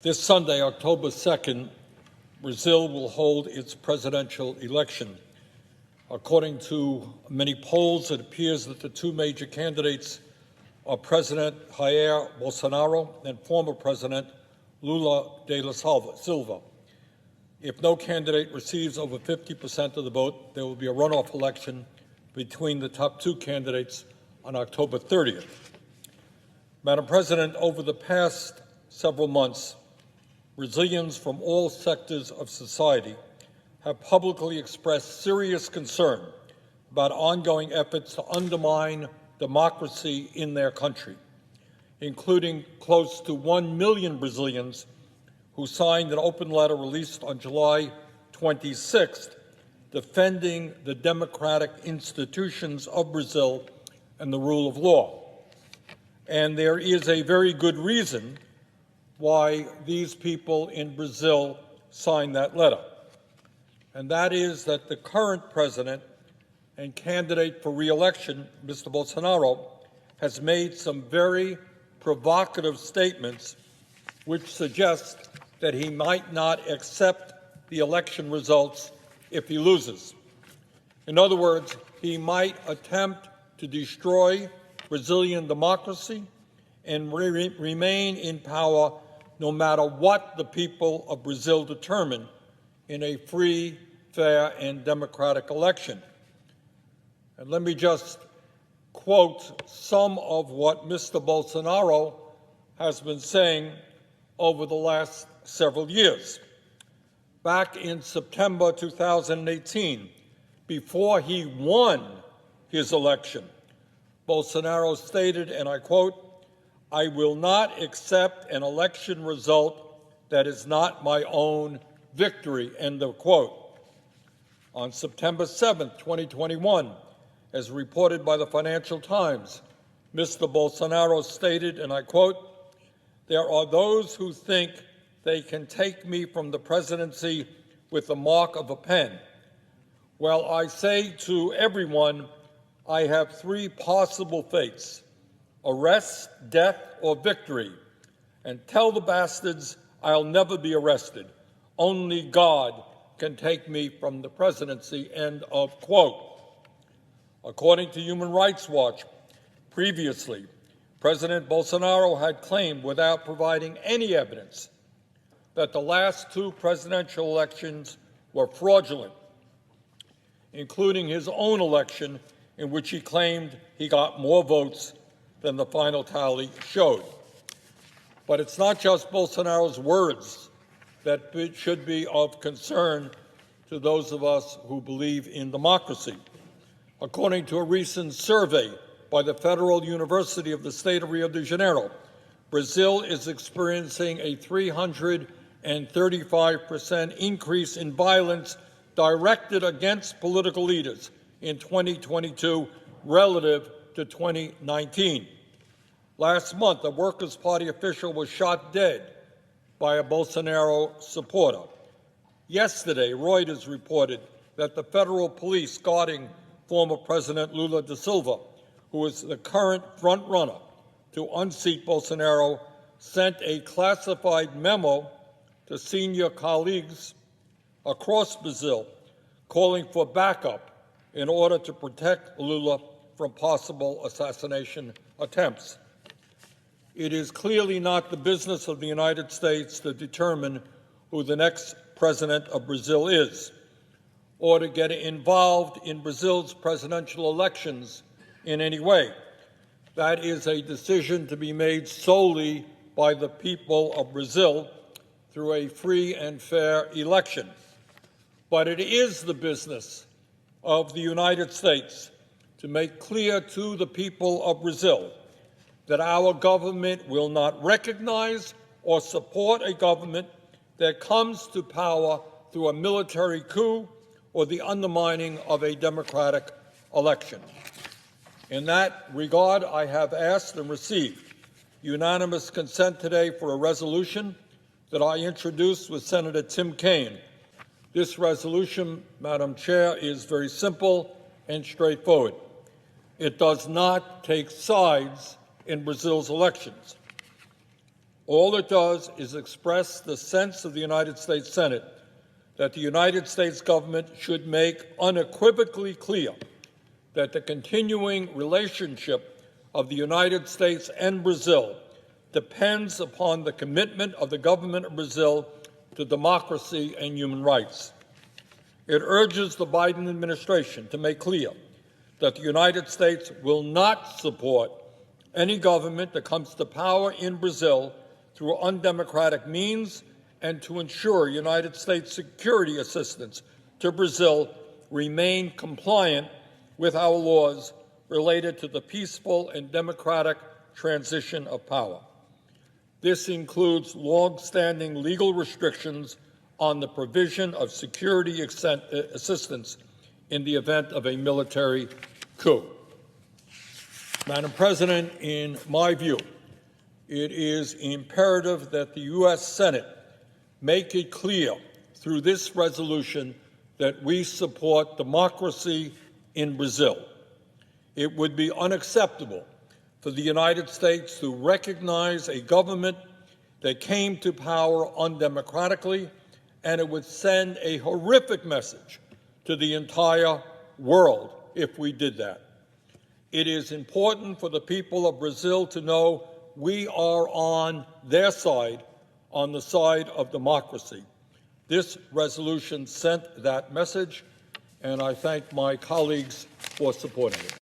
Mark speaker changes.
Speaker 1: This Sunday, October 2nd, Brazil will hold its presidential election. According to many polls, it appears that the two major candidates are President Jair Bolsonaro and former President Lula da Silva. If no candidate receives over 50% of the vote, there will be a runoff election between the top two candidates on October 30th. Madam President, over the past several months, Brazilians from all sectors of society have publicly expressed serious concern about ongoing efforts to undermine democracy in their country, including close to 1 million Brazilians who signed an open letter released on July 26th defending the democratic institutions of Brazil and the rule of law. And there is a very good reason why these people in Brazil signed that letter. And that is that the current president and candidate for re-election, Mr. Bolsonaro, has made some very provocative statements which suggest that he might not accept the election results if he loses. In other words, he might attempt to destroy Brazilian democracy and remain in power no matter what the people of Brazil determine in a free, fair, and democratic election. And let me just quote some of what Mr. Bolsonaro has been saying over the last several years. Back in September 2018, before he won his election, Bolsonaro stated, and I quote, "I will not accept an election result that is not my own victory," end of quote. On September 7th, 2021, as reported by the Financial Times, Mr. Bolsonaro stated, and I quote, "There are those who think they can take me from the presidency with the mark of a pen. Well, I say to everyone, I have three possible fates: arrest, death, or victory. And tell the bastards I'll never be arrested. Only God can take me from the presidency," end of quote. According to Human Rights Watch, previously, President Bolsonaro had claimed, without providing any evidence, that the last two presidential elections were fraudulent, including his own election, in which he claimed he got more votes than the final tally showed. But it's not just Bolsonaro's words that should be of concern to those of us who believe in democracy. According to a recent survey by the Federal University of the state of Rio de Janeiro, Brazil is experiencing a 335% increase in violence directed against political leaders in 2022 relative to 2019. Last month, a Workers' Party official was shot dead by a Bolsonaro supporter. Yesterday, Reuters reported that the federal police guarding former President Lula da Silva, who is the current front-runner to unseat Bolsonaro, sent a classified memo to senior colleagues across Brazil calling for backup in order to protect Lula from possible assassination attempts. It is clearly not the business of the United States to determine who the next president of Brazil is, or to get involved in Brazil's presidential elections in any way. That is a decision to be made solely by the people of Brazil through a free and fair election. But it is the business of the United States to make clear to the people of Brazil that our government will not recognize or support a government that comes to power through a military coup or the undermining of a democratic election. In that regard, I have asked and received unanimous consent today for a resolution that I introduced with Senator Tim Kaine. This resolution, Madam Chair, is very simple and straightforward. It does not take sides in Brazil's elections. All it does is express the sense of the United States Senate that the United States government should make unequivocally clear that the continuing relationship of the United States and Brazil depends upon the commitment of the government of Brazil to democracy and human rights. It urges the Biden administration to make clear that the United States will not support any government that comes to power in Brazil through undemocratic means, and to ensure United States security assistance to Brazil remain compliant with our laws related to the peaceful and democratic transition of power. This includes long-standing legal restrictions on the provision of security assistance in the event of a military coup. Madam President, in my view, it is imperative that the U.S. Senate make it clear through this resolution that we support democracy in Brazil. It would be unacceptable for the United States to recognize a government that came to power undemocratically, and it would send a horrific message to the entire world if we did that. It is important for the people of Brazil to know we are on their side, on the side of democracy. This resolution sent that message, and I thank my colleagues for supporting it.